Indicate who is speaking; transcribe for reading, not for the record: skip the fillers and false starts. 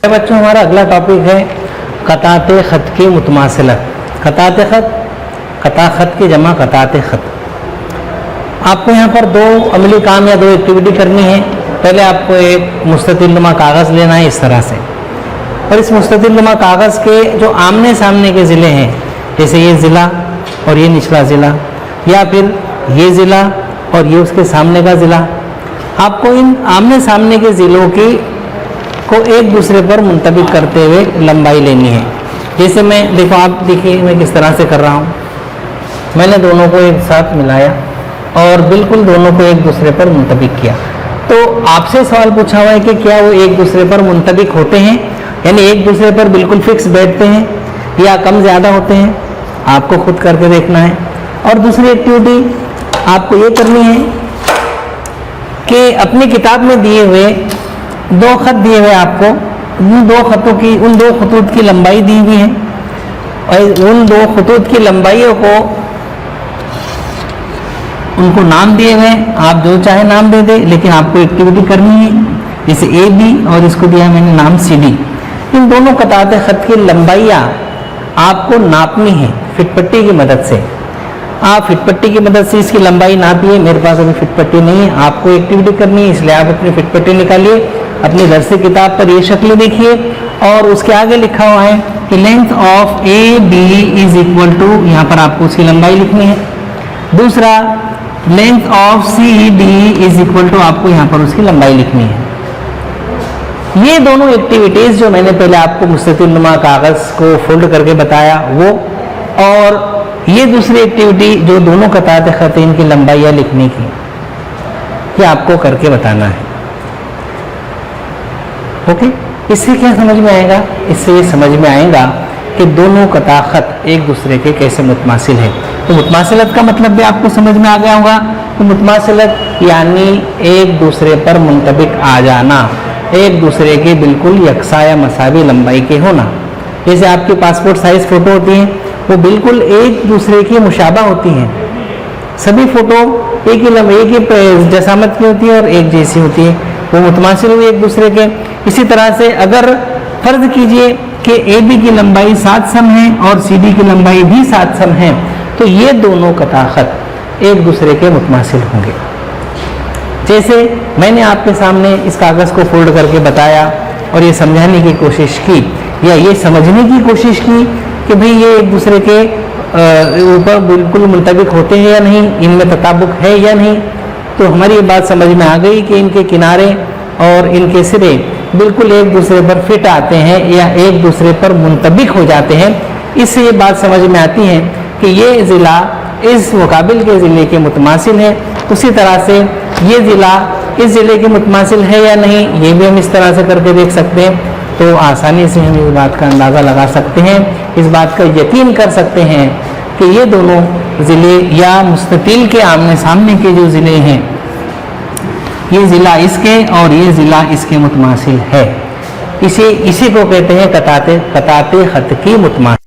Speaker 1: بچوں ہمارا اگلا ٹاپک ہے قطعات خط کی متماثلت. قطعات خط، قطع خط کی جمع قطعات خط. آپ کو یہاں پر دو عملی کام یا دو ایکٹیویٹی کرنی ہے. پہلے آپ کو ایک مستطیل نما کاغذ لینا ہے اس طرح سے، اور اس مستطیل نما کاغذ کے جو آمنے سامنے کے ضلع ہیں، جیسے یہ ضلع اور یہ نچلا ضلع، یا پھر یہ ضلع اور یہ اس کے سامنے کا ضلع، آپ کو ان آمنے سامنے کے ضلعوں کی کو ایک دوسرے پر منطبق کرتے ہوئے لمبائی لینی ہے. جیسے میں دیکھو، آپ دیکھیے میں کس طرح سے کر رہا ہوں. میں نے دونوں کو ایک ساتھ ملایا اور بالکل دونوں کو ایک دوسرے پر منطبق کیا. تو آپ سے سوال پوچھا ہوا ہے کہ کیا وہ ایک دوسرے پر منطبق ہوتے ہیں، یعنی ایک دوسرے پر بالکل فکس بیٹھتے ہیں یا کم زیادہ ہوتے ہیں؟ آپ کو خود کر کے دیکھنا ہے. اور دوسری ایکٹیویٹی آپ کو یہ کرنی ہے کہ اپنی کتاب میں دیے ہوئے دو خط دیے ہوئے آپ کو، ان دو خطوط کی لمبائی دی ہوئی ہے، اور ان دو خطوط کی لمبائیوں کو ان کو نام دیے ہوئے، آپ جو چاہے نام دے دیں، لیکن آپ کو ایکٹیویٹی کرنی ہے. جیسے اے بی اور اس کو دیا میں نے نام سی ڈی. ان دونوں قطعات خط کی لمبائیاں آپ کو ناپنی ہے فٹ پٹی کی مدد سے. آپ فٹ پٹی کی مدد سے اس کی لمبائی ناپیے. میرے پاس ابھی فٹ پٹی نہیں ہے، آپ کو ایکٹیویٹی کرنی ہے، اس لیے آپ اپنی فٹ پٹی نکالیے، اپنی درسی کتاب پر یہ شکل دیکھیے، اور اس کے آگے لکھا ہوا ہے کہ length of A B is equal to, یہاں پر آپ کو اس کی لمبائی لکھنی ہے. دوسرا length of C D is equal to, آپ کو یہاں پر اس کی لمبائی لکھنی ہے. یہ دونوں ایکٹیویٹیز جو میں نے پہلے آپ کو مستطیل نما کاغذ کو فولڈ کر کے بتایا وہ، اور یہ دوسری ایکٹیویٹی جو دونوں قطعات خط ان کی لمبائیاں لکھنے کی، یہ آپ کو کر کے بتانا ہے. اوکے، اس سے کیا سمجھ میں آئے گا؟ اس سے یہ سمجھ میں آئے گا کہ دونوں قطع خط ایک دوسرے کے کیسے متماثل ہیں. تو متماثلت کا مطلب بھی آپ کو سمجھ میں آ گیا ہوگا کہ متماثلت یعنی ایک دوسرے پر منطبق آ جانا، ایک دوسرے کے بالکل یکساں یا مساوی لمبائی کے ہونا. جیسے آپ کی پاسپورٹ سائز فوٹو ہوتی ہیں، وہ بالکل ایک دوسرے کی مشابہ ہوتی ہیں. سبھی فوٹو ایک ہی جسامت کی ہوتی ہے اور ایک جیسی ہوتی ہے، وہ متماثل ہوئی ایک دوسرے کے. اسی طرح سے اگر فرض کیجئے کہ اے بی کی لمبائی 7 سم ہے اور سی ڈی کی لمبائی بھی 7 سم ہے، تو یہ دونوں قطع خط ایک دوسرے کے متماثل ہوں گے. جیسے میں نے آپ کے سامنے اس کاغذ کو فولڈ کر کے بتایا اور یہ سمجھانے کی کوشش کی یا یہ سمجھنے کی کوشش کی کہ بھئی یہ ایک دوسرے کے اوپر بالکل منطبق ہوتے ہیں یا نہیں، ان میں تطابق ہے یا نہیں، تو ہماری یہ بات سمجھ میں آ گئی کہ ان کے کنارے اور ان کے سرے بالکل ایک دوسرے پر فٹ آتے ہیں یا ایک دوسرے پر منطبق ہو جاتے ہیں. اس سے یہ بات سمجھ میں آتی ہے کہ یہ ضلع اس مقابل کے ضلع کے متماثل ہے. اسی طرح سے یہ ضلع اس ضلع کے متماثل ہے یا نہیں، یہ بھی ہم اس طرح سے کر کے دیکھ سکتے ہیں. تو آسانی سے ہم اس بات کا اندازہ لگا سکتے ہیں، اس بات کا یقین کر سکتے ہیں کہ یہ دونوں ضلع یا مستطیل کے آمنے سامنے کے جو ضلع ہیں، یہ ضلع اس کے اور یہ ضلع اس کے متماثل ہے. اسی کو کہتے ہیں قطعات خط کی متماثل.